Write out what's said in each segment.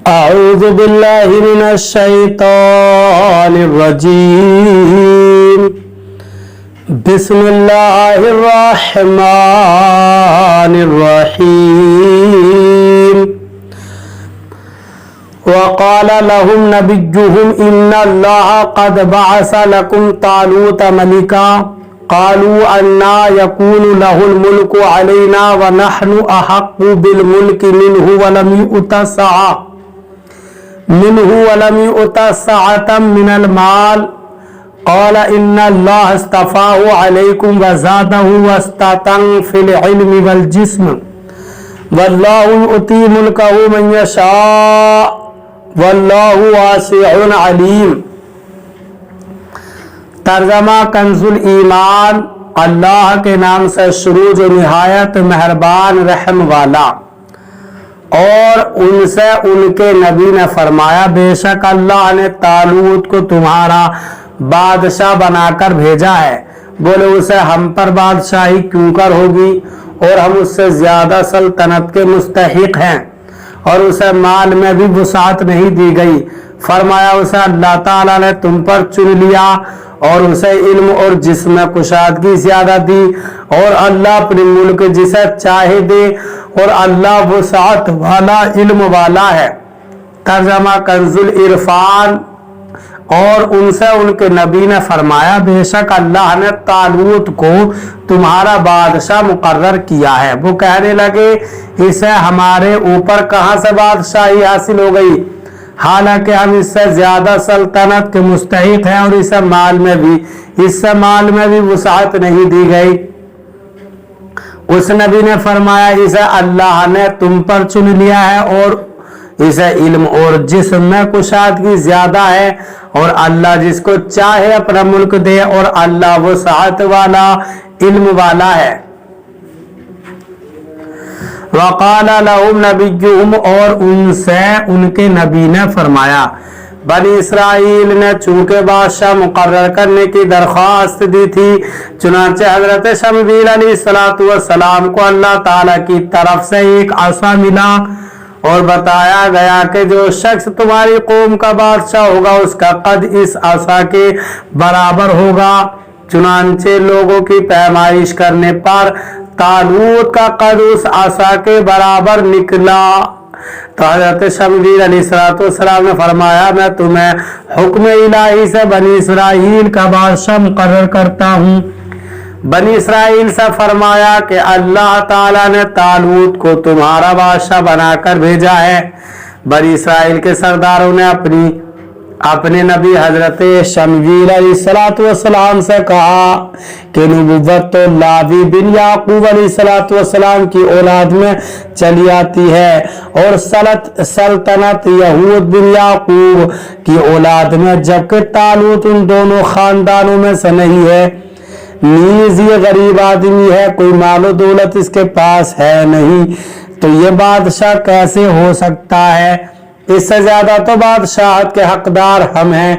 أعوذ بالله من الشيطان الرجيم. بسم الله الرحمن الرحيم. وقال لهم نبيهم إن الله قد بعث لكم طالوت ملكا قالوا أنى يكون له الملك علينا ونحن أحق بالملك منه ولم يؤت سعة من المال قال إن الله اصطفاه عليكم وزاده بسطة في العلم والجسم والله يؤتي ملكه من يشاء واللہ واسع علیم. ترجمہ کنز الایمان. اللہ کے نام سے شروع جو نہایت مہربان رحم والا. اور ان سے ان کے نبی نے فرمایا بے شک اللہ نے طالوت کو تمہارا بادشاہ بنا کر بھیجا ہے. بولے اسے ہم پر بادشاہی کیوں کر ہوگی اور ہم اس سے زیادہ سلطنت کے مستحق ہیں اور اسے مال میں بھی وسعت نہیں دی گئی. فرمایا اسے اللہ تعالیٰ نے تم پر چن لیا اور اسے علم اور جسم میں کشادگی زیادہ دی اور اللہ اپنے ملک جسے چاہے دے اور اللہ وسعت والا علم والا ہے. ترجمہ کنز العرفان. اور ان سے ان کے نبی نے فرمایا بے شک اللہ نے طالوت کو تمہارا بادشاہ مقرر کیا ہے. وہ کہنے لگے اسے ہمارے اوپر کہاں سے بادشاہی حاصل ہو گئی حالانکہ ہم اس سے زیادہ سلطنت کے مستحق ہیں اور اس سے مال میں بھی وسعت نہیں دی گئی. اس نبی نے فرمایا اسے اللہ نے تم پر چن لیا ہے اور اسے علم اور جسم میں کشادگی زیادہ ہے اور اللہ جس کو چاہے اپنا ملک دے اور اللہ وسعت والا علم والا ہے. وقال لهم نبيهم. اور ان سے ان کے نبی نے فرمایا بنی اسرائیل نے چونکہ بادشاہ مقرر کرنے کی درخواست دی تھی چنانچہ حضرت شمویل علیہ السلام کو اللہ تعالیٰ کی طرف سے ایک عصا ملا اور بتایا گیا کہ جو شخص تمہاری قوم کا بادشاہ ہوگا اس کا قد اس عصا کے برابر ہوگا. چنانچہ لوگوں کی پیمائش کرنے پر طالوت کا قد اس عصا کے برابر نکلا. تو حضرت شمویل علیہ السلام نے فرمایا میں تمہیں حکم الہی سے بنی اسرائیل کا بادشاہ مقرر کرتا ہوں. بنی اسرائیل سے فرمایا کہ اللہ تعالیٰ نے طالوت کو تمہارا بادشاہ بنا کر بھیجا ہے. بنی اسرائیل کے سرداروں نے اپنے نبی حضرت شمویل علیہ السلام سے کہا کہ نبوت تو لاوی بن یعقوب علیہ السلام کی اولاد میں چلی آتی ہے اور سلطنت یہود بن یعقوب کی اولاد میں جبکہ طالوت ان دونوں خاندانوں میں سے نہیں ہے. نیز یہ غریب آدمی ہے کوئی مال و دولت اس کے پاس ہے نہیں تو یہ بادشاہ کیسے ہو سکتا ہے. اس سے زیادہ تو بادشاہت کے حقدار ہم ہیں.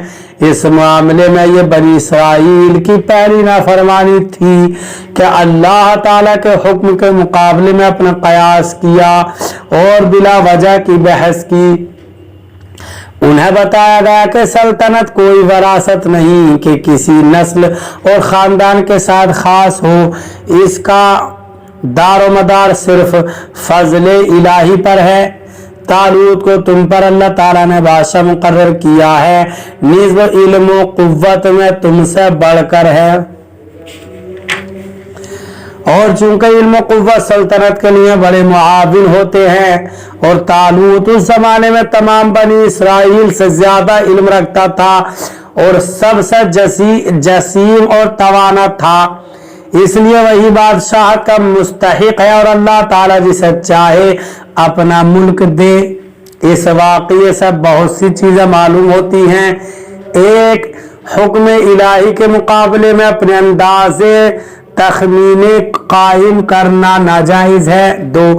اس معاملے میں یہ بنی اسرائیل کی پہلی نافرمانی تھی کہ اللہ تعالیٰ کے حکم کے مقابلے میں اپنا قیاس کیا اور بلا وجہ کی بحث کی. انہیں بتایا گیا کہ سلطنت کوئی وراثت نہیں کہ کسی نسل اور خاندان کے ساتھ خاص ہو. اس کا دار و مدار صرف فضل الہی پر ہے. طالوت کو تم پر اللہ تعالیٰ نے بادشاہ مقرر کیا ہے نیز وہ علم و قوت میں تم سے بڑھ کر ہے. اور چونکہ علم و قوت سلطنت کے لیے بڑے معاون ہوتے ہیں اور طالوت اس زمانے میں تمام بنی اسرائیل سے زیادہ علم رکھتا تھا اور سب سے جسیم اور توانا تھا اس لیے وہی بادشاہت کا مستحق ہے اور اللہ تعالیٰ جسے چاہے اپنا ملک دے. اس واقعے سے بہت سی چیزیں معلوم ہوتی ہیں. ایک حکم الہی کے مقابلے میں اپنے اندازے تخمینے قائم کرنا ناجائز ہے. 2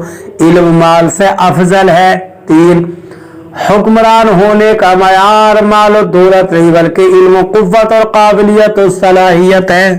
علم مال سے افضل ہے. 3 حکمران ہونے کا معیار مال و دولت نہیں بلکہ علم و قوت اور قابلیت و صلاحیت ہے.